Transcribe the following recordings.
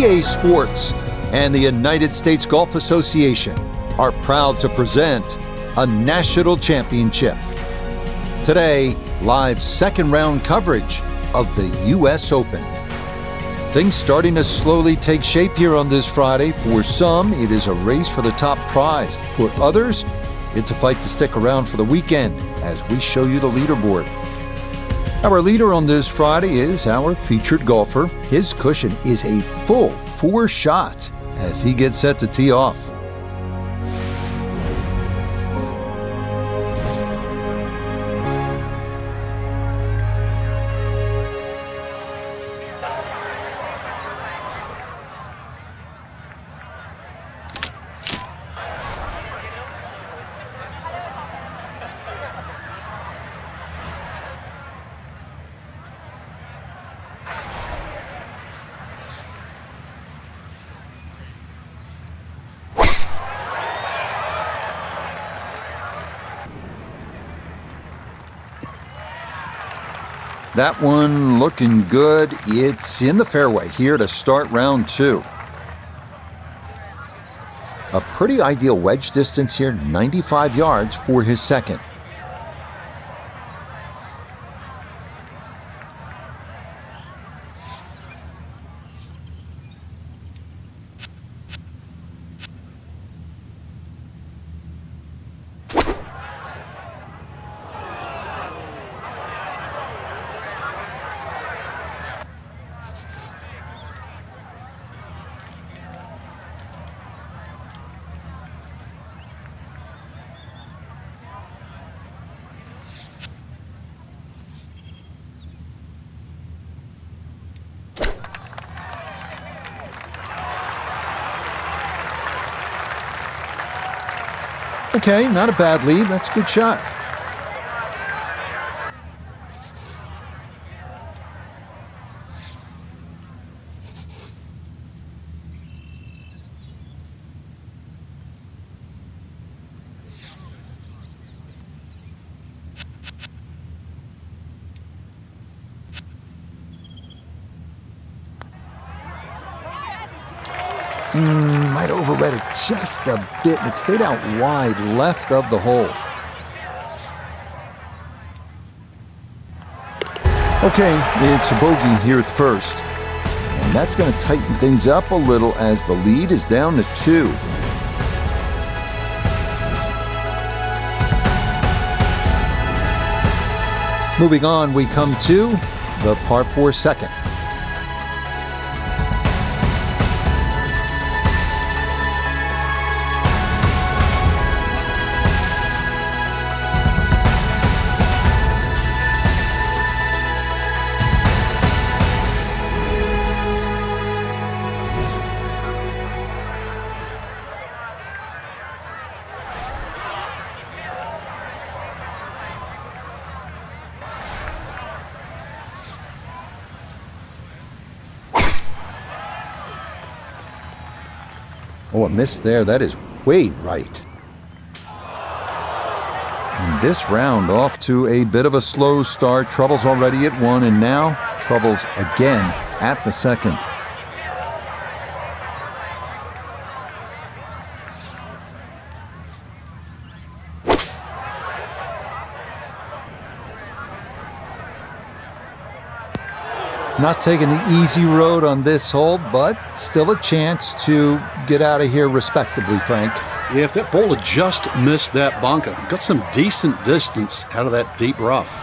EA Sports and the United States Golf Association are proud to present a national championship. Today, live second round coverage of the U.S. Open. Things starting to slowly take shape here on this Friday. For some, it is a race for the top prize. For others, it's a fight to stick around for the weekend as we show you the leaderboard. Our leader on this Friday is our featured golfer. His cushion is a full 4 shots as he gets set to tee off. That one looking good. It's in the fairway here to start round 2. A pretty ideal wedge distance here, 95 yards for his second. Okay, not a bad lead. That's a good shot. Might overread it just a bit. It stayed out wide left of the hole. Okay, it's a bogey here at the first. And that's going to tighten things up a little as the lead is down to 2. Moving on, we come to the par 4 second. Oh, a miss there. That is way right. And this round off to a bit of a slow start. Troubles already at 1, and now troubles again at the second. Not taking the easy road on this hole, but still a chance to get out of here respectably, Frank. Yeah, if that ball had just missed that bunker, got some decent distance out of that deep rough.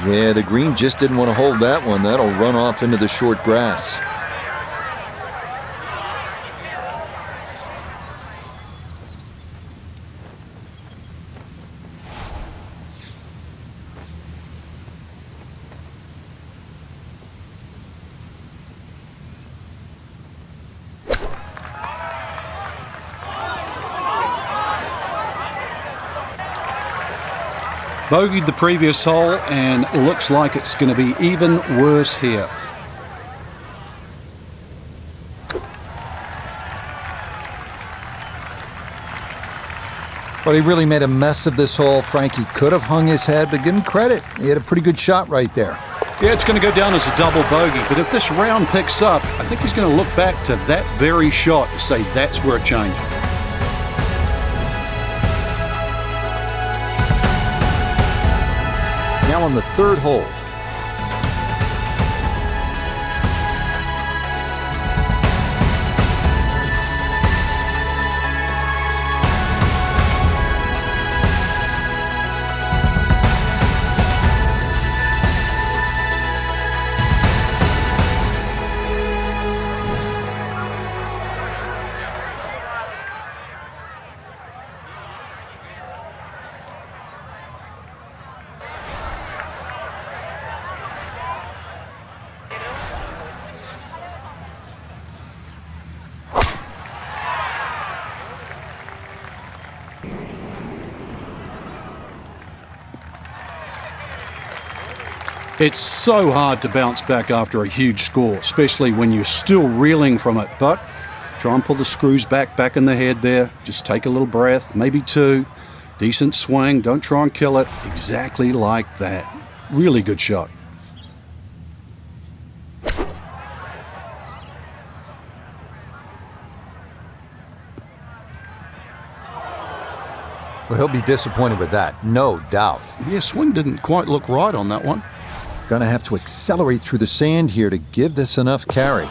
Yeah, the green just didn't want to hold that one. That'll run off into the short grass. Bogeyed the previous hole, and looks like it's going to be even worse here. Well, he really made a mess of this hole. Frankie could have hung his head, but give him credit. He had a pretty good shot right there. Yeah, it's going to go down as a double bogey, but if this round picks up, I think he's going to look back to that very shot and say that's where it changed. Now on the third hole. It's so hard to bounce back after a huge score, especially when you're still reeling from it. But try and pull the screws back in the head there. Just take a little breath, maybe two. Decent swing. Don't try and kill it. Exactly like that. Really good shot. Well, he'll be disappointed with that, no doubt. Yeah, swing didn't quite look right on that one. Gonna have to accelerate through the sand here to give this enough carry.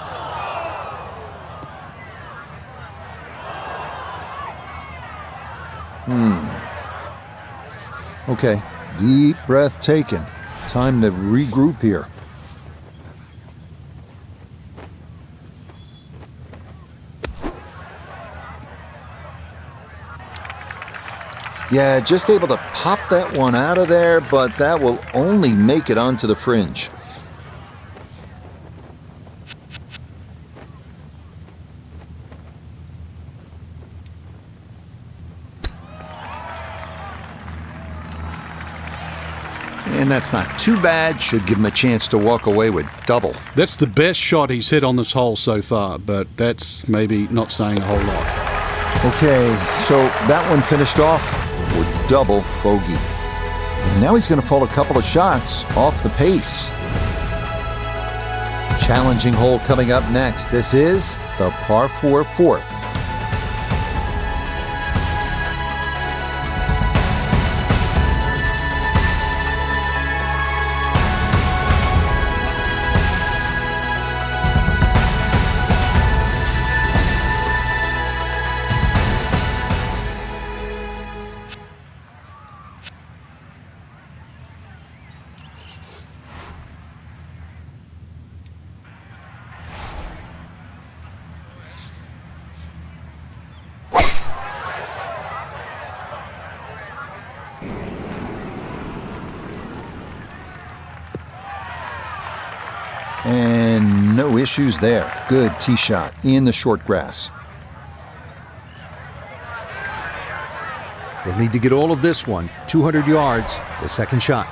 Okay, deep breath taken. Time to regroup here. Yeah, just able to pop that one out of there, but that will only make it onto the fringe. And that's not too bad. Should give him a chance to walk away with double. That's the best shot he's hit on this hole so far, but that's maybe not saying a whole lot. Okay, so that one finished off with double bogey. And now he's going to fall a couple of shots off the pace. Challenging hole coming up next. This is the par 4 fourth. And no issues there. Good tee shot in the short grass. He'll need to get all of this one, 200 yards, the second shot.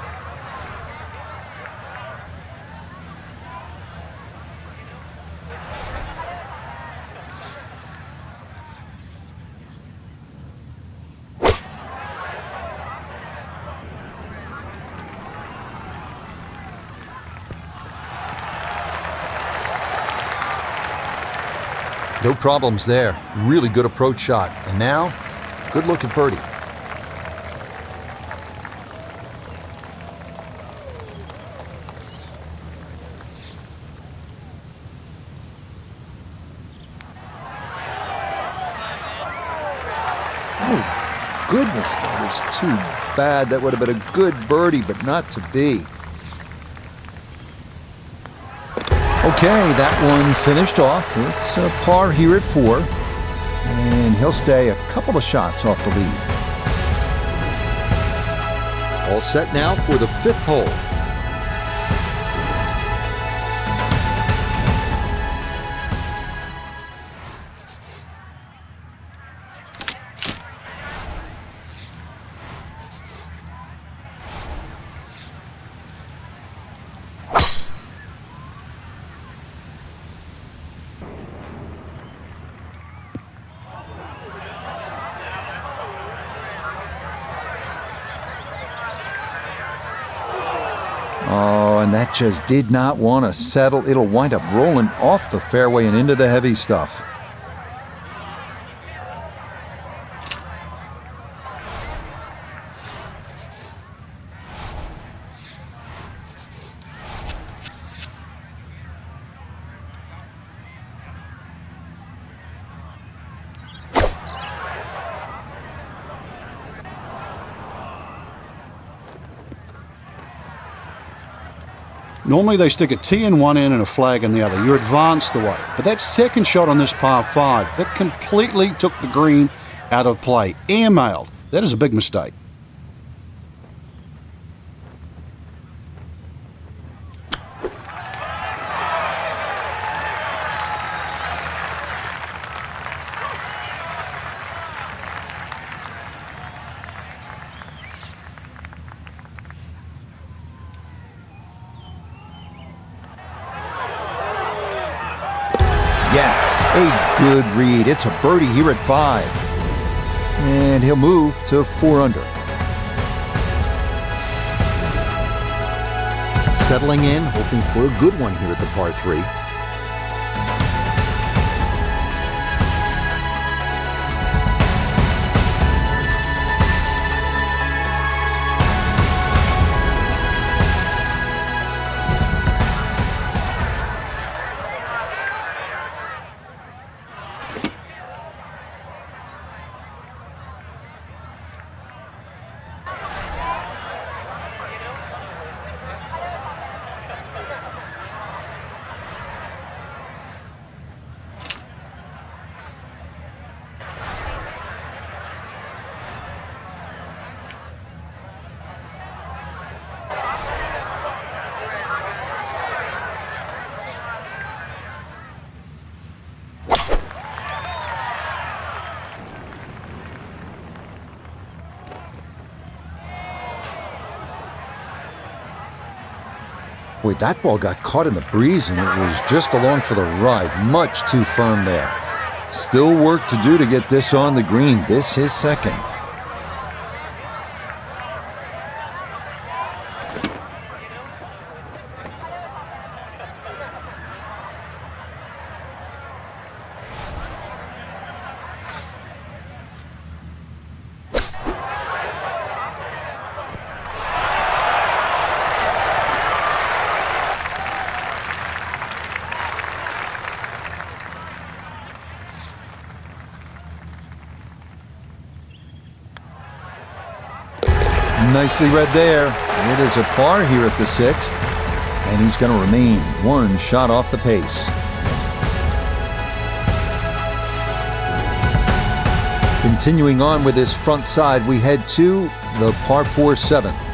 No problems there. Really good approach shot. And now, good look at birdie. Oh, goodness, that is too bad. That would have been a good birdie, but not to be. Okay, that one finished off. It's a par here at 4. And he'll stay a couple of shots off the lead. All set now for the 5th hole. just did not want to settle. It'll wind up rolling off the fairway and into the heavy stuff. Normally they stick a tee in one end and a flag in the other. You're advanced away. But that second shot on this par 5, that completely took the green out of play. Airmailed. That is a big mistake. Yes, a good read. It's a birdie here at 5. And he'll move to 4 under. Settling in, hoping for a good one here at the par 3. Boy, that ball got caught in the breeze and it was just along for the ride. Much too firm there. Still work to do to get this on the green. This is second. Nicely read there. It is a par here at the 6th, and he's going to remain one shot off the pace. Continuing on with this front side, we head to the par 4 7th.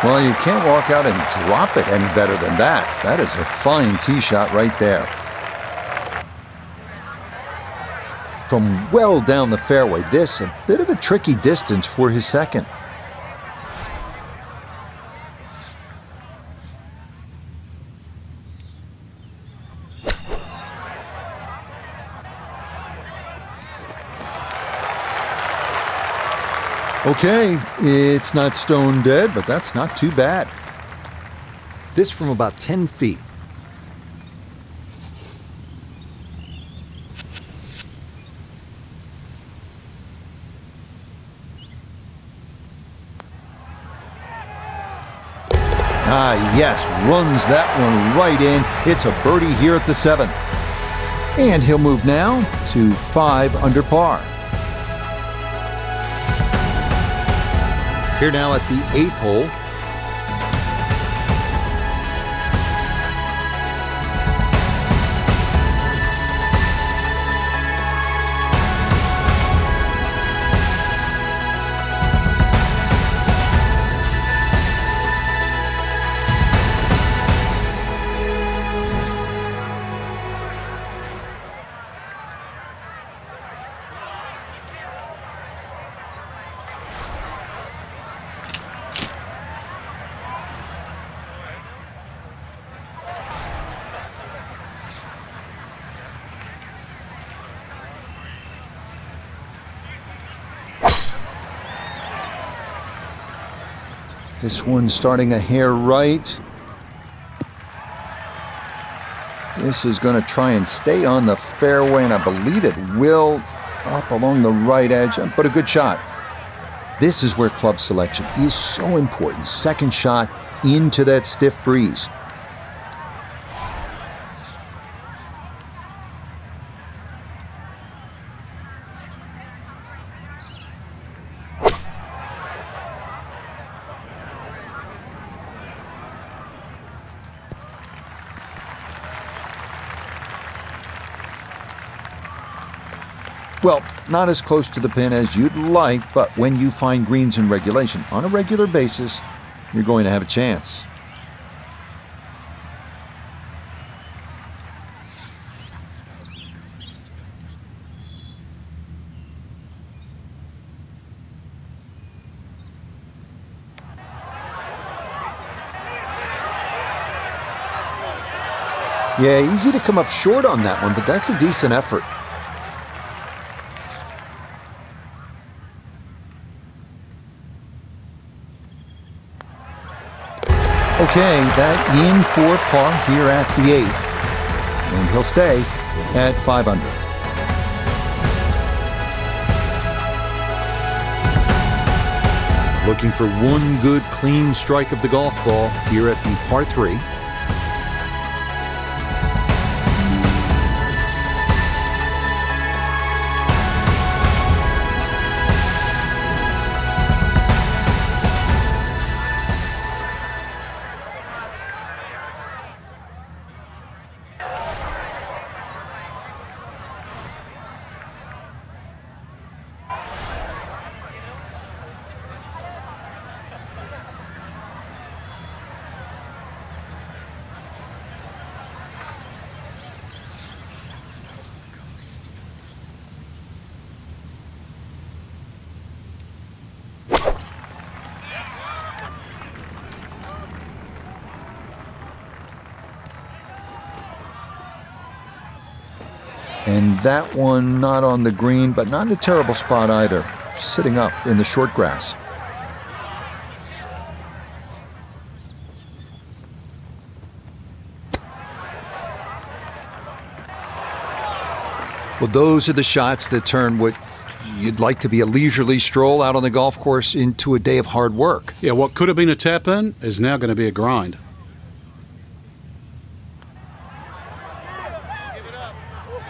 Well, you can't walk out and drop it any better than that. That is a fine tee shot right there. From well down the fairway, this a bit of a tricky distance for his second. Okay, it's not stone dead, but that's not too bad. This from about 10 feet. Ah, yes, runs that one right in. It's a birdie here at the 7th. And he'll move now to 5 under par. Here now at the 8th hole. This one's starting a hair right. This is going to try and stay on the fairway, and I believe it will, up along the right edge, but a good shot. This is where club selection is so important. Second shot into that stiff breeze. Well, not as close to the pin as you'd like, but when you find greens in regulation on a regular basis, you're going to have a chance. Yeah, easy to come up short on that one, but that's a decent effort. Okay, that in for par here at the 8th. And he'll stay at 5 under. Looking for one good clean strike of the golf ball here at the par 3. And that one not on the green, but not in a terrible spot either, sitting up in the short grass. Well, those are the shots that turn what you'd like to be a leisurely stroll out on the golf course into a day of hard work. Yeah, what could have been a tap-in is now going to be a grind.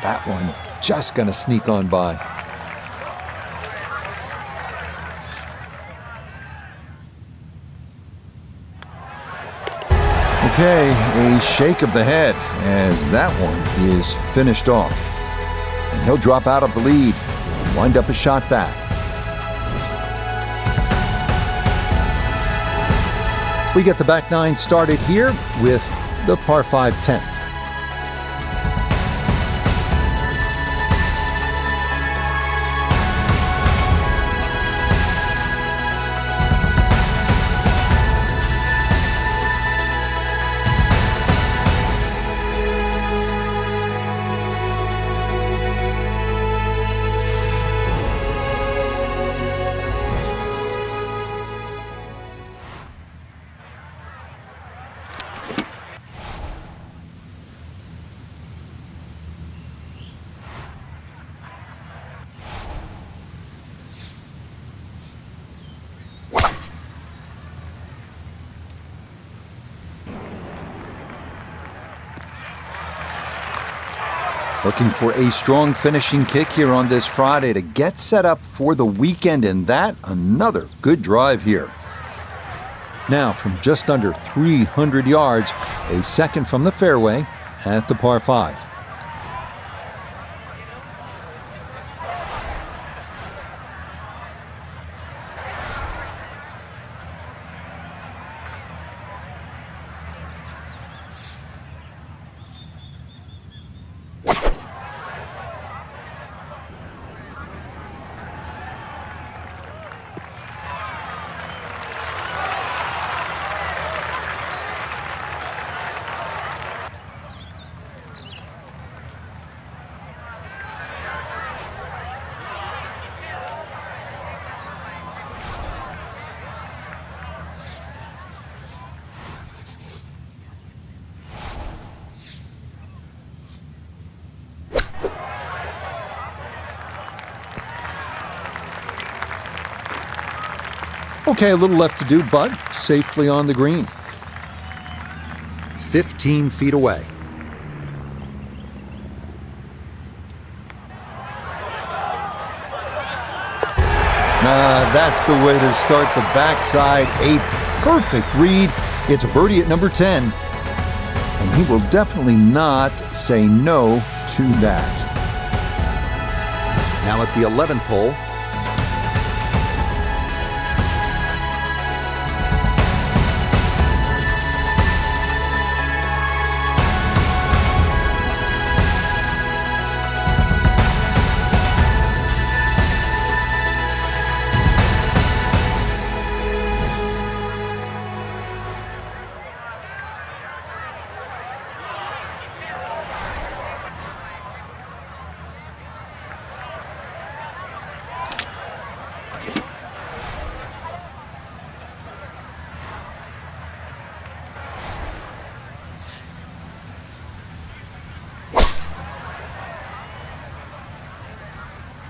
That one just going to sneak on by. Okay, a shake of the head as that one is finished off. And he'll drop out of the lead and wind up a shot back. We get the back nine started here with the par 5 10th. Looking for a strong finishing kick here on this Friday to get set up for the weekend, and that another good drive here. Now, from just under 300 yards, a second from the fairway at the par 5. Okay, a little left to do, but safely on the green. 15 feet away. That's the way to start the backside. A perfect read. It's a birdie at number 10. And he will definitely not say no to that. Now at the 11th hole.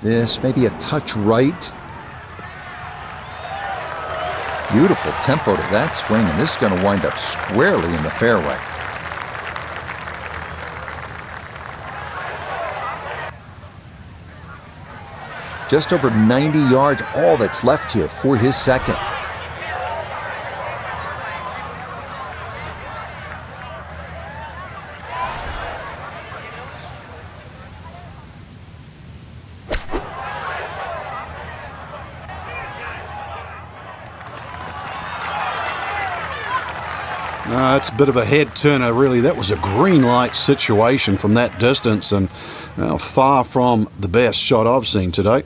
This may be a touch right. Beautiful tempo to that swing, and this is going to wind up squarely in the fairway. Just over 90 yards, all that's left here for his second. It's a bit of a head turner, really. That was a green light situation from that distance, and far from the best shot I've seen today.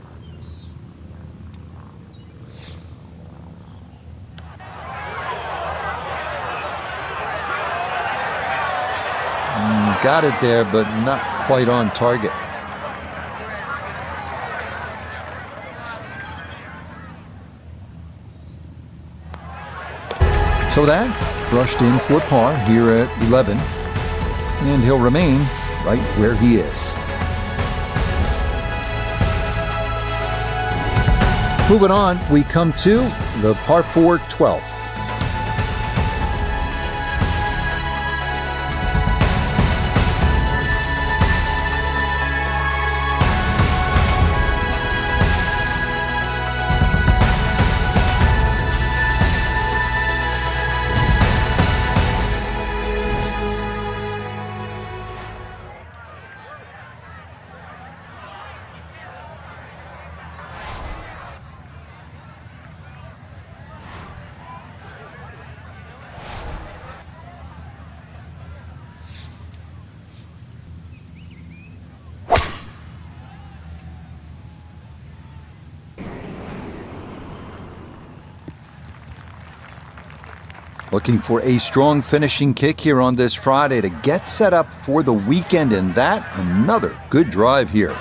Got it there, but not quite on target. So that brushed in for par here at 11, and he'll remain right where he is. Moving on, we come to the par 4 12th. Looking for a strong finishing kick here on this Friday to get set up for the weekend, and that another good drive here.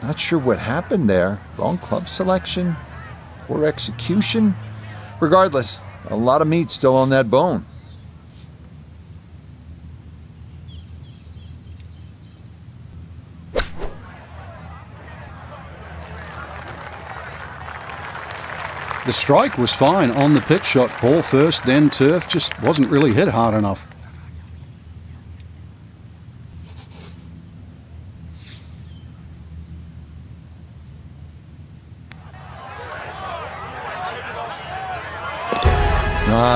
Not sure what happened there. Wrong club selection, poor execution. Regardless, a lot of meat still on that bone. The strike was fine on the pitch shot. Ball first, then turf. Just wasn't really hit hard enough.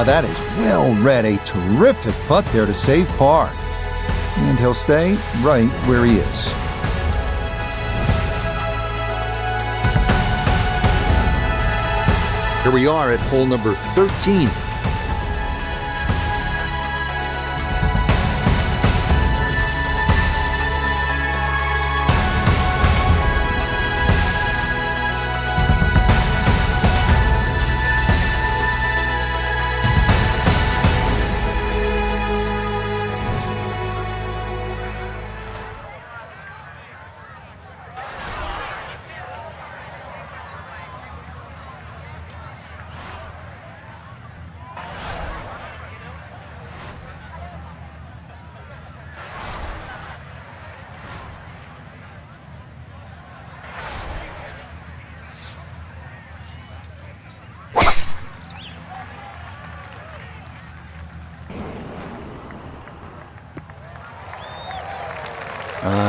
That is well read. A terrific putt there to save par. And he'll stay right where he is. Here we are at hole number 13.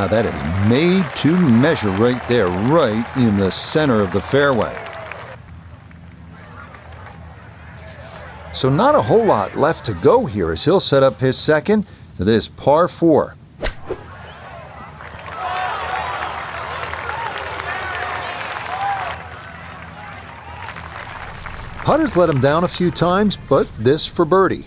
That is made to measure right there, right in the center of the fairway. So not a whole lot left to go here as he'll set up his second to this par 4. Putter's let him down a few times, but this for birdie.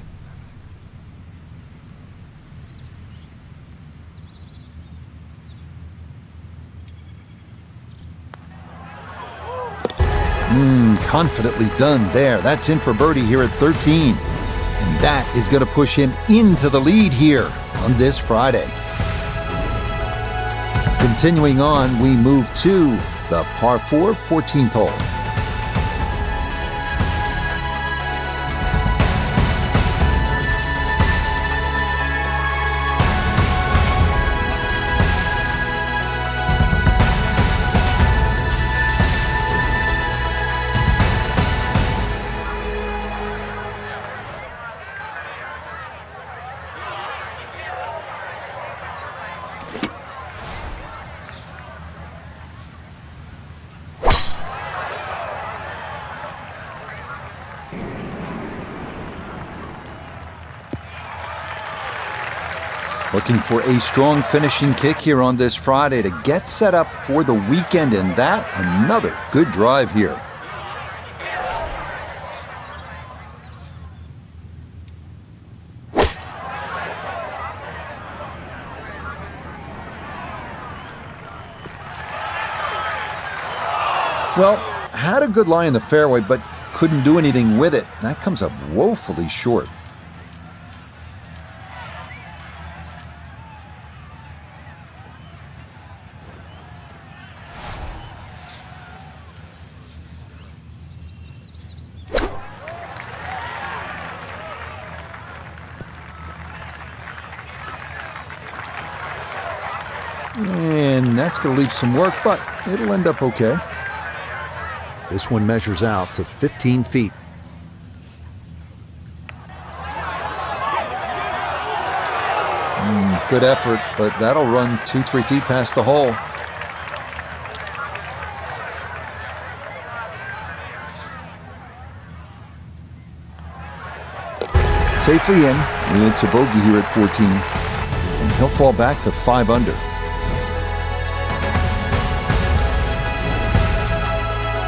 Confidently done there. That's in for birdie here at 13. And that is going to push him into the lead here on this Friday. Continuing on, we move to the par 4, 14th hole. Looking for a strong finishing kick here on this Friday to get set up for the weekend, and that another good drive here. Well, had a good lie in the fairway, but couldn't do anything with it. That comes up woefully short. And that's going to leave some work, but it'll end up okay. This one measures out to 15 feet. Good effort, but that'll run 2-3 feet past the hole. Safely in, and it's a bogey here at 14. And he'll fall back to 5 under.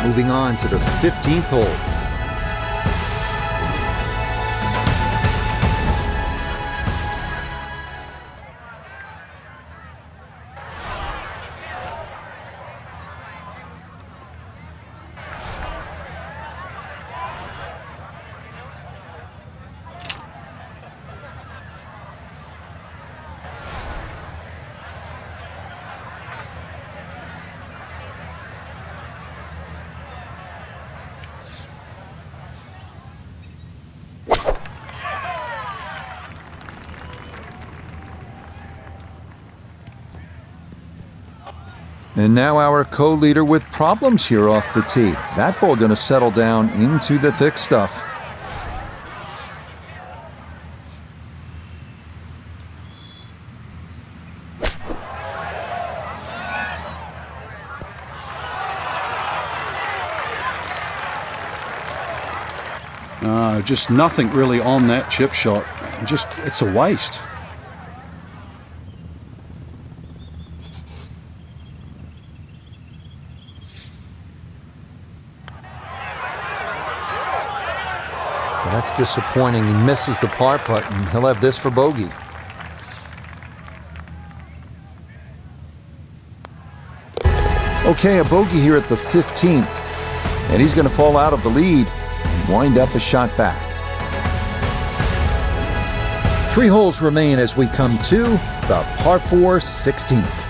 Moving on to the 15th hole. And now our co-leader with problems here off the tee. That ball going to settle down into the thick stuff. Just nothing really on that chip shot. It's a waste. Well, that's disappointing. He misses the par putt, and he'll have this for bogey. Okay, a bogey here at the 15th. And he's going to fall out of the lead and wind up a shot back. 3 holes remain as we come to the par 4 16th.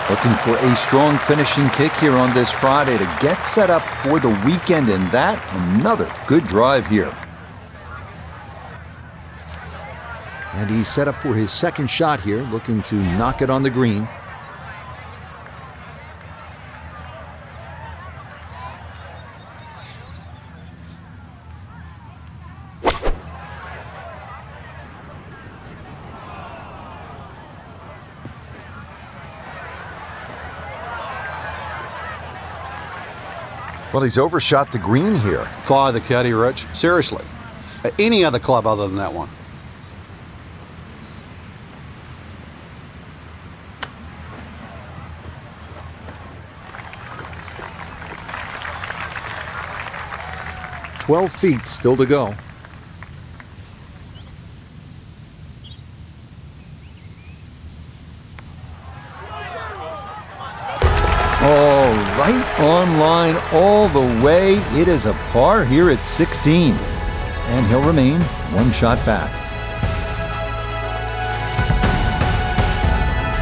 Looking for a strong finishing kick here on this Friday to get set up for the weekend, and that another good drive here. And he's set up for his second shot here, looking to knock it on the green. Well, he's overshot the green here. Fire the caddy, Rich. Seriously. Any other club other than that one. "12 feet still to go." Oh, right on line all the way. It is a par here at 16. And he'll remain one shot back.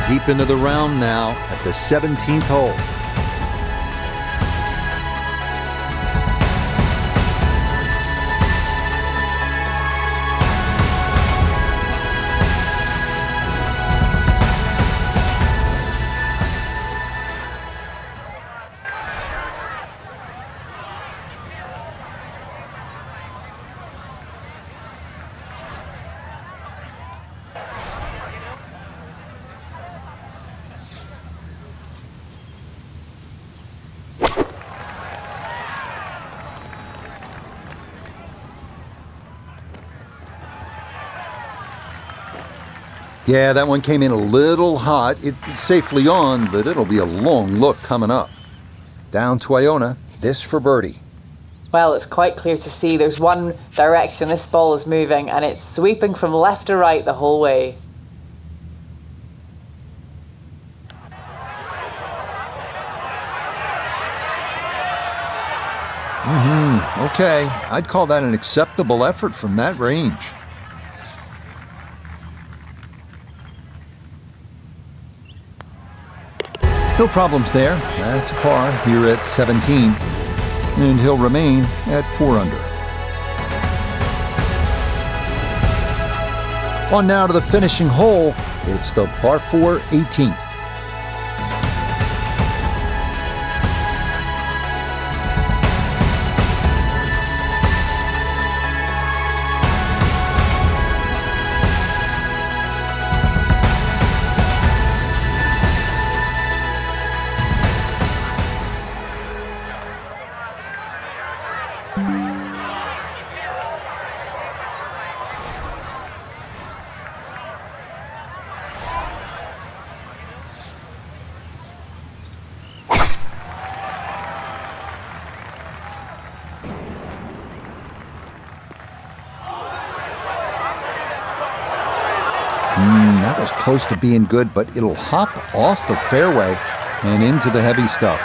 Deep into the round now at the 17th hole. Yeah, that one came in a little hot. It's safely on, but it'll be a long look coming up. Down to Iona, this for birdie. Well, it's quite clear to see there's one direction this ball is moving, and it's sweeping from left to right the whole way. Okay, I'd call that an acceptable effort from that range. No problems there. That's a par here at 17. And he'll remain at 4 under. On now to the finishing hole. It's the par 4 18th. That was close to being good, but it'll hop off the fairway and into the heavy stuff.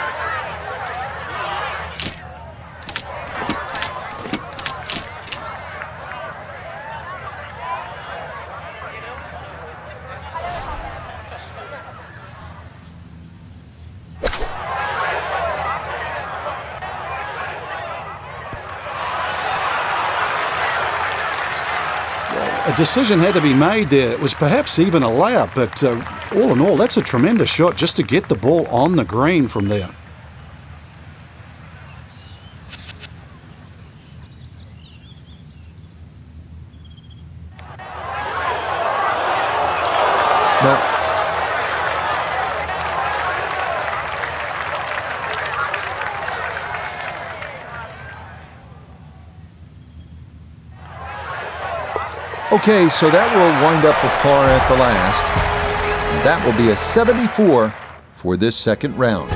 A decision had to be made there. It was perhaps even a layup, but all in all, that's a tremendous shot just to get the ball on the green from there. No. Okay, so that will wind up a par at the last. That will be a 74 for this second round.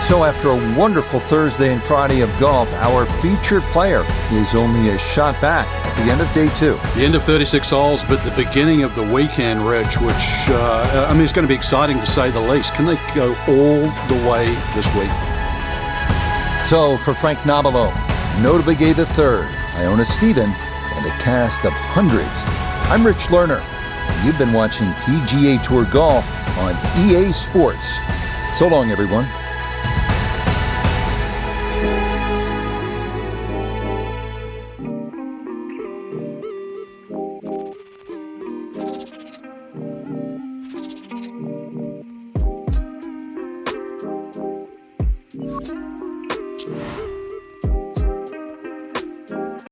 So after a wonderful Thursday and Friday of golf, our featured player is only a shot back at the end of day 2. The end of 36 holes, but the beginning of the weekend, Reg, which, it's going to be exciting to say the least. Can they go all the way this week? So for Frank Nobilo, notably gave the third, Iona Stephen, and a cast of hundreds. I'm Rich Lerner. You've been watching PGA Tour Golf on EA Sports. So long, everyone.